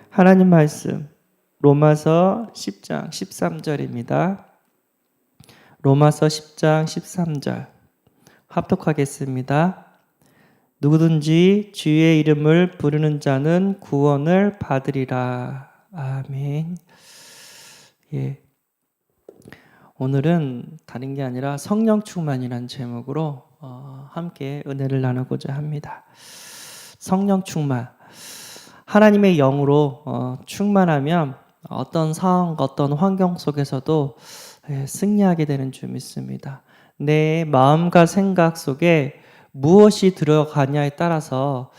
하나님 말씀 로마서 10장 13절입니다. 로마서 10장 13절 합독하겠습니다. 누구든지 주의 이름을 부르는 자는 구원을 받으리라. 아멘. 예. 오늘은 다른 게 아니라 성령 충만이라는 제목으로 함께 은혜를 나누고자 합니다. 성령 충만. 하나님의 영으로 충만하면 어떤 상황, 어떤 환경 속에서도 승리하게 되는 줄 믿습니다. 내 마음과 생각 속에 무엇이 들어가냐에 따라서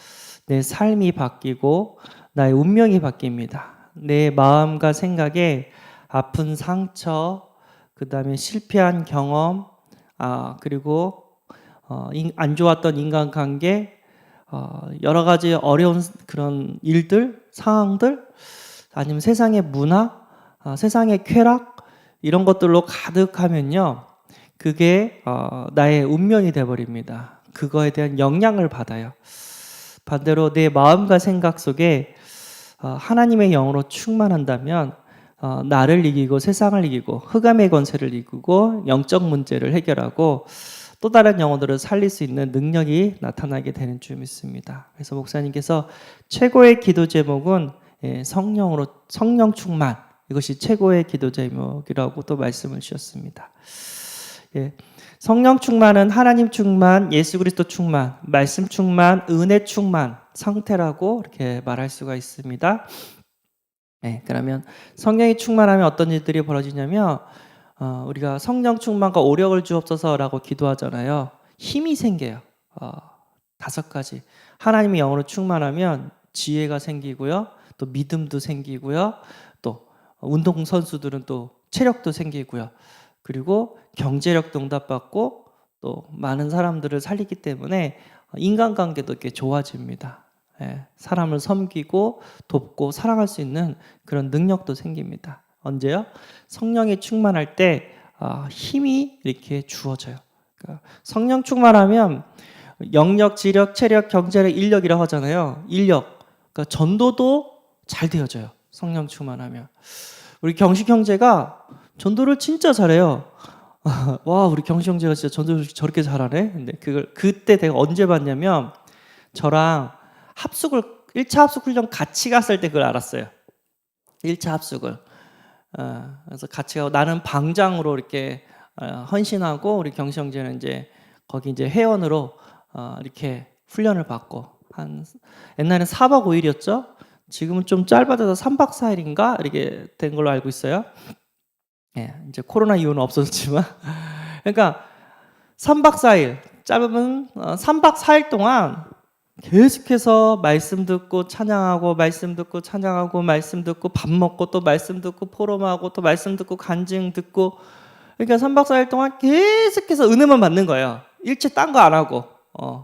내 삶이 바뀌고 나의 운명이 바뀝니다. 내 마음과 생각에 아픈 상처, 그 다음에 실패한 경험, 그리고 안 좋았던 인간관계, 여러 가지 어려운 그런 일들, 상황들, 아니면 세상의 문화, 세상의 쾌락, 이런 것들로 가득하면요, 그게 나의 운명이 되어버립니다. 그거에 대한 영향을 받아요. 반대로 내 마음과 생각 속에 하나님의 영으로 충만한다면 나를 이기고 세상을 이기고 흑암의 권세를 이기고 영적 문제를 해결하고 또 다른 영혼들을 살릴 수 있는 능력이 나타나게 되는 줄 믿습니다. 그래서 목사님께서 최고의 기도 제목은 성령 충만, 이것이 최고의 기도 제목이라고 또 말씀을 주셨습니다. 성령 충만은 하나님 충만, 예수 그리스도 충만, 말씀 충만, 은혜 충만 상태라고 이렇게 말할 수가 있습니다. 그러면 성령이 충만하면 어떤 일들이 벌어지냐면 우리가 성령 충만과 오력을 주옵소서라고 기도하잖아요. 힘이 생겨요. 5가지. 하나님의 영으로 충만하면 지혜가 생기고요. 또 믿음도 생기고요. 또 운동선수들은 또 체력도 생기고요. 그리고 경제력도 응답받고 또 많은 사람들을 살리기 때문에 인간관계도 이렇게 좋아집니다. 사람을 섬기고 돕고 사랑할 수 있는 그런 능력도 생깁니다. 언제요? 성령이 충만할 때 힘이 이렇게 주어져요. 그러니까 성령 충만하면 영력, 지력, 체력, 경제력, 인력이라고 하잖아요. 인력, 그러니까 전도도 잘 되어져요. 성령 충만하면. 우리 경식 형제가 전도를 진짜 잘해요. 와, 우리 경식 형제가 진짜 전도를 저렇게 잘하네. 근데 그때 내가 언제 봤냐면 저랑 1차 합숙 훈련 같이 갔을 때 그걸 알았어요. 1차 합숙을. 그래서 같이 가고 나는 방장으로 이렇게 헌신하고 우리 경시 형제는 이제 거기 이제 회원으로 이렇게 훈련을 받고 옛날에는 4박 5일이었죠. 지금은 좀 짧아져서 3박 4일인가 이렇게 된 걸로 알고 있어요. 이제 코로나 이후는 없어졌지만 그러니까 3박 4일 짧으면 3박 4일 동안 계속해서 말씀 듣고 찬양하고 말씀 듣고 찬양하고 말씀 듣고 밥 먹고 또 말씀 듣고 포럼하고 또 말씀 듣고 간증 듣고 그러니까 3박 4일 동안 계속해서 은혜만 받는 거예요. 일체 딴 거 안 하고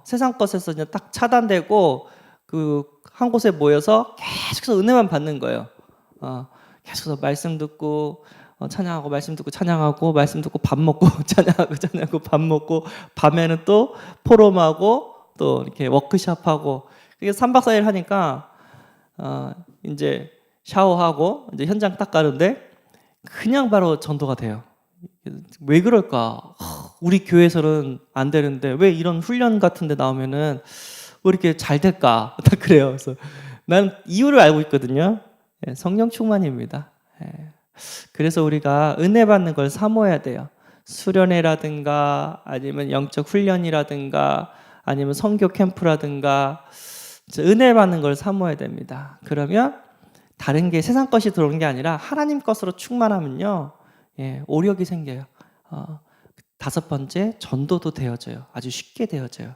세상 것에서 그냥 딱 차단되고 그 한 곳에 모여서 계속해서 은혜만 받는 거예요. 계속해서 말씀 듣고 찬양하고 말씀 듣고 찬양하고 말씀 듣고 밥 먹고 찬양하고 밥 먹고 밤에는 또 포럼하고 또 이렇게 워크숍하고 그게 3박 4일 하니까 이제 샤워하고 이제 현장 딱 가는데 그냥 바로 전도가 돼요. 왜 그럴까? 우리 교회에서는 안 되는데 왜 이런 훈련 같은 데 나오면은 왜 이렇게 잘 될까? 딱 그래요. 그래서 난 이유를 알고 있거든요. 성령 충만입니다. 그래서 우리가 은혜 받는 걸 사모해야 돼요. 수련회라든가 아니면 영적 훈련이라든가 아니면 선교 캠프라든가 은혜 받는 걸 사모해야 됩니다. 그러면 다른 게 세상 것이 들어오는 게 아니라 하나님 것으로 충만하면요, 오력이 생겨요. 5번째, 전도도 되어져요. 아주 쉽게 되어져요.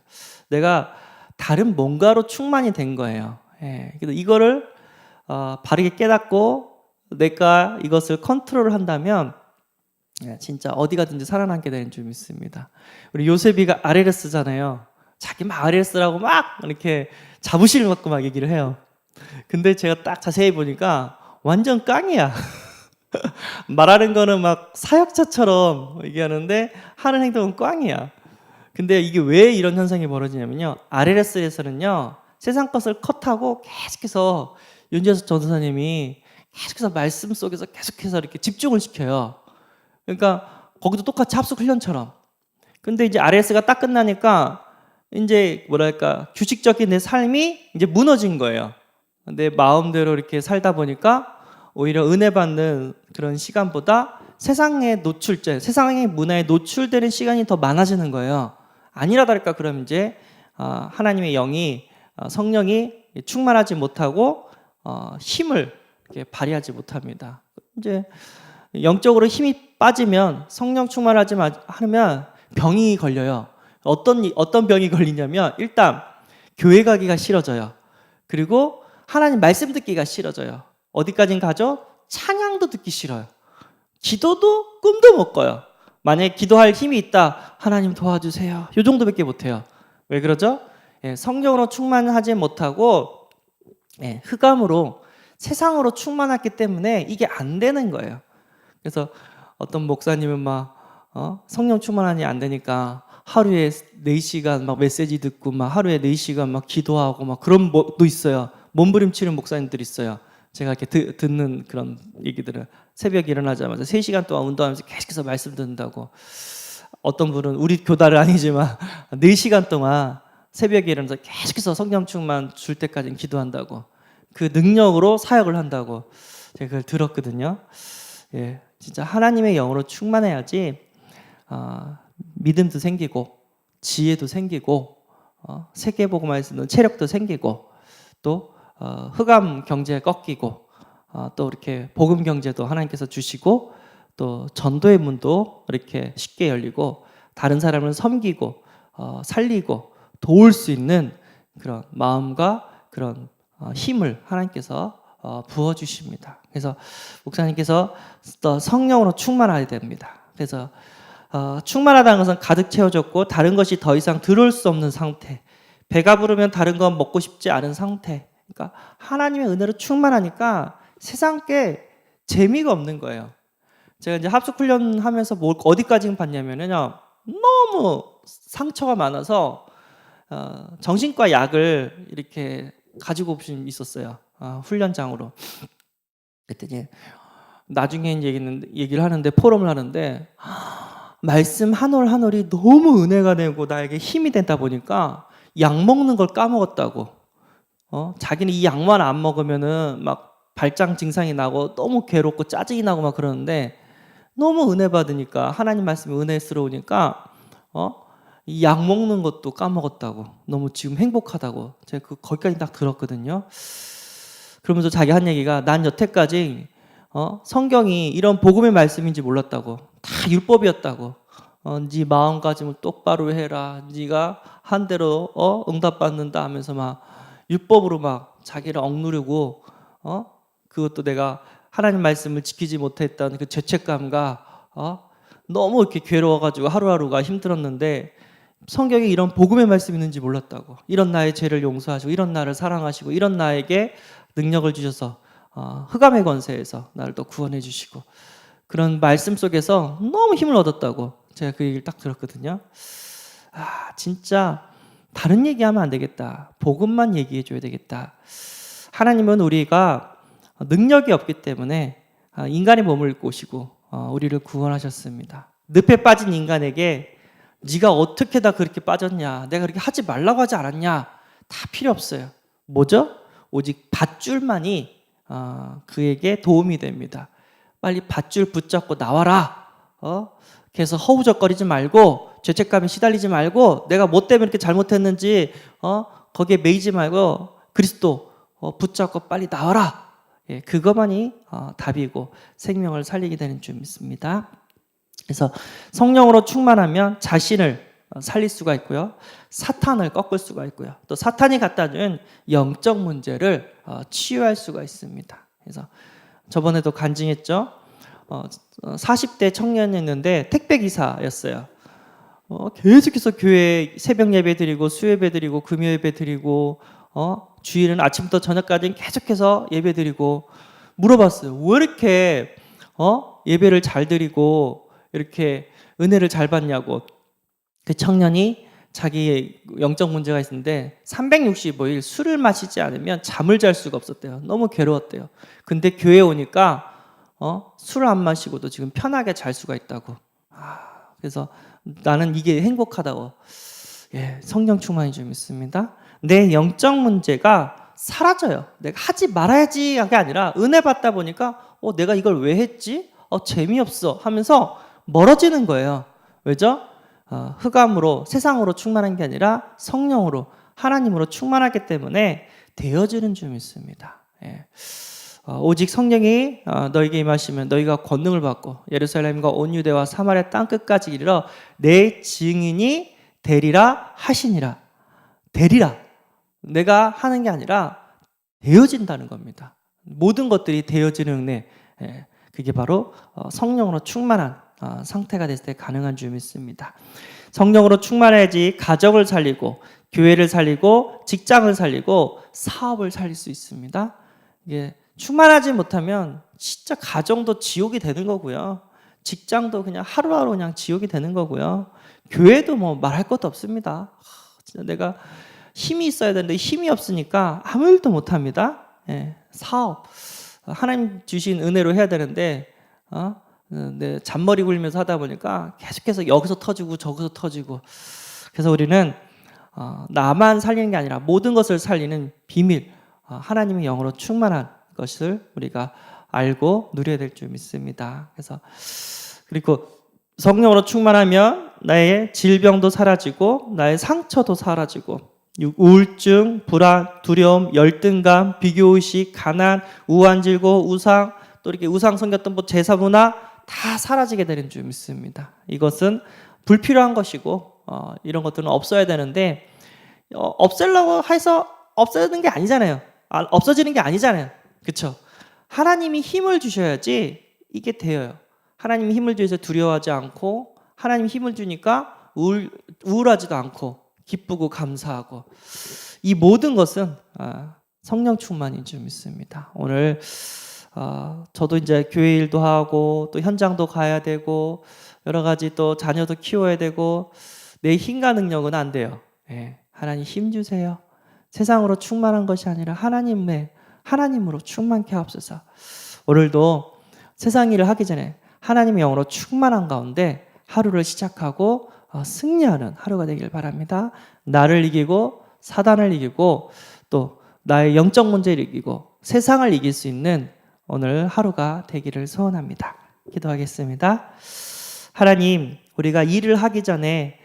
내가 다른 뭔가로 충만이 된 거예요. 그래서 이거를 바르게 깨닫고 내가 이것을 컨트롤을 한다면 진짜 어디 가든지 살아남게 되는 줄 믿습니다. 우리 요셉이가 아레레스잖아요. 자기 막 아레레스라고 막 이렇게 자부심을 갖고 막 얘기를 해요. 근데 제가 딱 자세히 보니까 완전 깡이야. 말하는 거는 막 사역자처럼 얘기하는데 하는 행동은 꽝이야. 근데 이게 왜 이런 현상이 벌어지냐면요, RLS에서는요 세상 것을 컷하고 계속해서 윤재석 전도사님이 계속해서 말씀 속에서 계속해서 이렇게 집중을 시켜요. 그러니까 거기도 똑같이 합숙 훈련처럼. 근데 이제 RS가 딱 끝나니까 이제 뭐랄까 규칙적인 내 삶이 이제 무너진 거예요. 내 마음대로 이렇게 살다 보니까 오히려 은혜 받는 그런 시간보다 세상의 세상의 문화에 노출되는 시간이 더 많아지는 거예요. 아니라 다를까 그럼 이제 하나님의 영이 성령이 충만하지 못하고 힘을 이렇게 발휘하지 못합니다. 이제 영적으로 힘이 빠지면 성령 충만하지 않으면 병이 걸려요. 어떤 병이 걸리냐면 일단 교회 가기가 싫어져요. 그리고 하나님 말씀 듣기가 싫어져요. 어디까진 가죠? 찬양도 듣기 싫어요. 기도도 꿈도 못 꿔요. 만약에 기도할 힘이 있다. 하나님 도와주세요. 이 정도밖에 못해요. 왜 그러죠? 성령으로 충만하지 못하고 흑암으로 세상으로 충만했기 때문에 이게 안 되는 거예요. 그래서 어떤 목사님은 막 성령 충만하니 안 되니까 하루에 4시간 막 메시지 듣고 막 하루에 4시간 막 기도하고 막 그런 것도 있어요. 몸부림치는 목사님들이 있어요. 제가 이렇게 듣는 그런 얘기들은 새벽에 일어나자마자 3시간 동안 운동하면서 계속해서 말씀 듣는다고. 어떤 분은 우리 교단은 아니지만 4시간 동안 새벽에 일어나서 계속해서 성령 충만 줄 때까지 기도한다고. 그 능력으로 사역을 한다고 제가 그걸 들었거든요. 진짜 하나님의 영으로 충만해야지 믿음도 생기고 지혜도 생기고 세계복음화에서는 체력도 생기고 또 흑암 경제 꺾이고 또 이렇게 복음 경제도 하나님께서 주시고 또 전도의 문도 이렇게 쉽게 열리고 다른 사람을 섬기고 살리고 도울 수 있는 그런 마음과 그런 힘을 하나님께서 부어주십니다. 그래서 목사님께서 또 성령으로 충만해야 됩니다. 그래서 충만하다는 것은 가득 채워졌고 다른 것이 더 이상 들어올 수 없는 상태, 배가 부르면 다른 건 먹고 싶지 않은 상태. 그러니까 하나님의 은혜로 충만하니까 세상 게 재미가 없는 거예요. 제가 이제 합숙 훈련하면서 어디까지 봤냐면요, 너무 상처가 많아서 정신과 약을 이렇게 가지고 오신 있었어요. 훈련장으로. 그랬더니 나중에 얘기를 하는데 포럼을 하는데 말씀 한 올 한 올이 너무 은혜가 되고 나에게 힘이 된다 보니까 약 먹는 걸 까먹었다고. 자기는 이 약만 안 먹으면은 막 발장 증상이 나고 너무 괴롭고 짜증이 나고 막 그러는데 너무 은혜 받으니까 하나님 말씀이 은혜스러우니까 이 약 먹는 것도 까먹었다고. 너무 지금 행복하다고. 제가 거기까지 딱 들었거든요. 그러면서 자기 한 얘기가 난 여태까지 성경이 이런 복음의 말씀인지 몰랐다고. 다 율법이었다고. 네 마음가짐을 똑바로 해라. 네가 한 대로 응답받는다 하면서 막 율법으로 막 자기를 억누르고 그것도 내가 하나님 말씀을 지키지 못했던 그 죄책감과 너무 이렇게 괴로워가지고 하루하루가 힘들었는데 성경에 이런 복음의 말씀이 있는지 몰랐다고. 이런 나의 죄를 용서하시고 이런 나를 사랑하시고 이런 나에게 능력을 주셔서 흑암의 권세에서 나를 또 구원해 주시고 그런 말씀 속에서 너무 힘을 얻었다고 제가 그 얘기를 딱 들었거든요. 진짜 다른 얘기하면 안 되겠다. 복음만 얘기해 줘야 되겠다. 하나님은 우리가 능력이 없기 때문에 인간의 몸을 입고 오시고 우리를 구원하셨습니다. 늪에 빠진 인간에게 네가 어떻게 다 그렇게 빠졌냐, 내가 그렇게 하지 말라고 하지 않았냐, 다 필요 없어요. 뭐죠? 오직 밧줄만이 그에게 도움이 됩니다. 빨리 밧줄 붙잡고 나와라. 그래서 허우적거리지 말고 죄책감에 시달리지 말고 내가 뭐 때문에 이렇게 잘못했는지 거기에 매이지 말고 그리스도 붙잡고 빨리 나와라. 그것만이 답이고 생명을 살리게 되는 줄 믿습니다. 그래서 성령으로 충만하면 자신을 살릴 수가 있고요. 사탄을 꺾을 수가 있고요. 또 사탄이 갖다 준 영적 문제를 치유할 수가 있습니다. 그래서 저번에도 간증했죠. 40대 청년이었는데 택배기사였어요. 계속해서 교회 새벽 예배 드리고 수예배 드리고 금요 예배 드리고 주일은 아침부터 저녁까지 계속해서 예배 드리고 물어봤어요. 왜 이렇게 예배를 잘 드리고 이렇게 은혜를 잘 받냐고. 그 청년이 자기 영적 문제가 있는데 365일 술을 마시지 않으면 잠을 잘 수가 없었대요. 너무 괴로웠대요. 근데 교회에 오니까 술을 안 마시고도 지금 편하게 잘 수가 있다고. 그래서 나는 이게 행복하다고. 예, 성령 충만이 좀 있습니다. 내 영적 문제가 사라져요. 내가 하지 말아야지 하게 아니라 은혜 받다 보니까 내가 이걸 왜 했지? 재미없어 하면서 멀어지는 거예요. 왜죠? 흑암으로 세상으로 충만한 게 아니라 성령으로 하나님으로 충만하기 때문에 되어지는 줄 믿습니다. 예. 오직 성령이 너에게 임하시면 너희가 권능을 받고 예루살렘과 온 유대와 사마리아 땅 끝까지 이르러 내 증인이 되리라 하시니라. 되리라. 내가 하는 게 아니라 되어진다는 겁니다. 모든 것들이 되어지는 은혜. 예. 그게 바로 성령으로 충만한 상태가 됐을 때 가능한 줄 믿습니다. 성령으로 충만해야지 가정을 살리고 교회를 살리고 직장을 살리고 사업을 살릴 수 있습니다. 이게 충만하지 못하면 진짜 가정도 지옥이 되는 거고요. 직장도 그냥 하루하루 그냥 지옥이 되는 거고요. 교회도 뭐 말할 것도 없습니다. 진짜 내가 힘이 있어야 되는데 힘이 없으니까 아무 일도 못합니다. 예, 사업 하나님 주신 은혜로 해야 되는데 네, 잔머리 굴리면서 하다 보니까 계속해서 여기서 터지고 저기서 터지고. 그래서 우리는 나만 살리는 게 아니라 모든 것을 살리는 비밀, 하나님의 영으로 충만한 것을 우리가 알고 누려야 될 줄 믿습니다. 그리고 성령으로 충만하면 나의 질병도 사라지고 나의 상처도 사라지고 우울증, 불안, 두려움, 열등감, 비교의식, 가난, 우환질고, 우상, 또 이렇게 우상 섬겼던 제사 문화 다 사라지게 되는 줄 믿습니다. 이것은 불필요한 것이고 이런 것들은 없어야 되는데 없애려고 해서 없어지는 게 아니잖아요. 없어지는 게 아니잖아요. 그렇죠? 하나님이 힘을 주셔야지 이게 되어요. 하나님이 힘을 주셔서 두려워하지 않고 하나님이 힘을 주니까 우울하지도 않고 기쁘고 감사하고 이 모든 것은 성령 충만인 줄 믿습니다. 오늘 저도 이제 교회 일도 하고 또 현장도 가야 되고 여러 가지 또 자녀도 키워야 되고 내 힘과 능력은 안 돼요. 예, 하나님 힘 주세요. 세상으로 충만한 것이 아니라 하나님으로 충만케 하옵소서. 오늘도 세상 일을 하기 전에 하나님의 영으로 충만한 가운데 하루를 시작하고 승리하는 하루가 되길 바랍니다. 나를 이기고 사단을 이기고 또 나의 영적 문제를 이기고 세상을 이길 수 있는 오늘 하루가 되기를 소원합니다. 기도하겠습니다. 하나님, 우리가 일을 하기 전에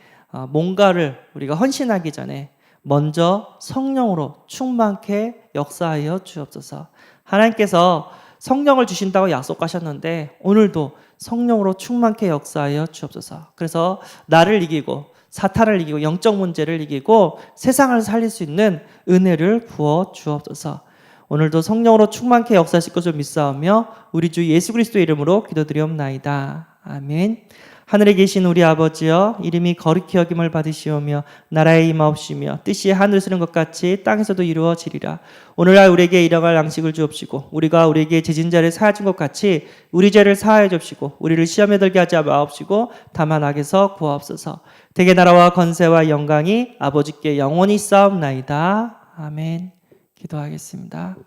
뭔가를 우리가 헌신하기 전에 먼저 성령으로 충만케 역사하여 주옵소서. 하나님께서 성령을 주신다고 약속하셨는데 오늘도 성령으로 충만케 역사하여 주옵소서. 그래서 나를 이기고 사탄을 이기고 영적 문제를 이기고 세상을 살릴 수 있는 은혜를 부어 주옵소서. 오늘도 성령으로 충만케 역사하실 것을 믿사오며 우리 주 예수 그리스도의 이름으로 기도드리옵나이다. 아멘. 하늘에 계신 우리 아버지여, 이름이 거룩히 여김을 받으시오며 나라의 임하옵시며 뜻이 하늘에서 이룬 것 같이 땅에서도 이루어지리라. 오늘날 우리에게 일용할 양식을 주옵시고 우리가 우리에게 죄진 자를 사하여 준 것 같이 우리 죄를 사하여 주옵시고 우리를 시험에 들게 하지 마옵시고 다만 악에서 구하옵소서. 대개 나라와 건세와 영광이 아버지께 영원히 쌓옵나이다. 아멘. 기도하겠습니다.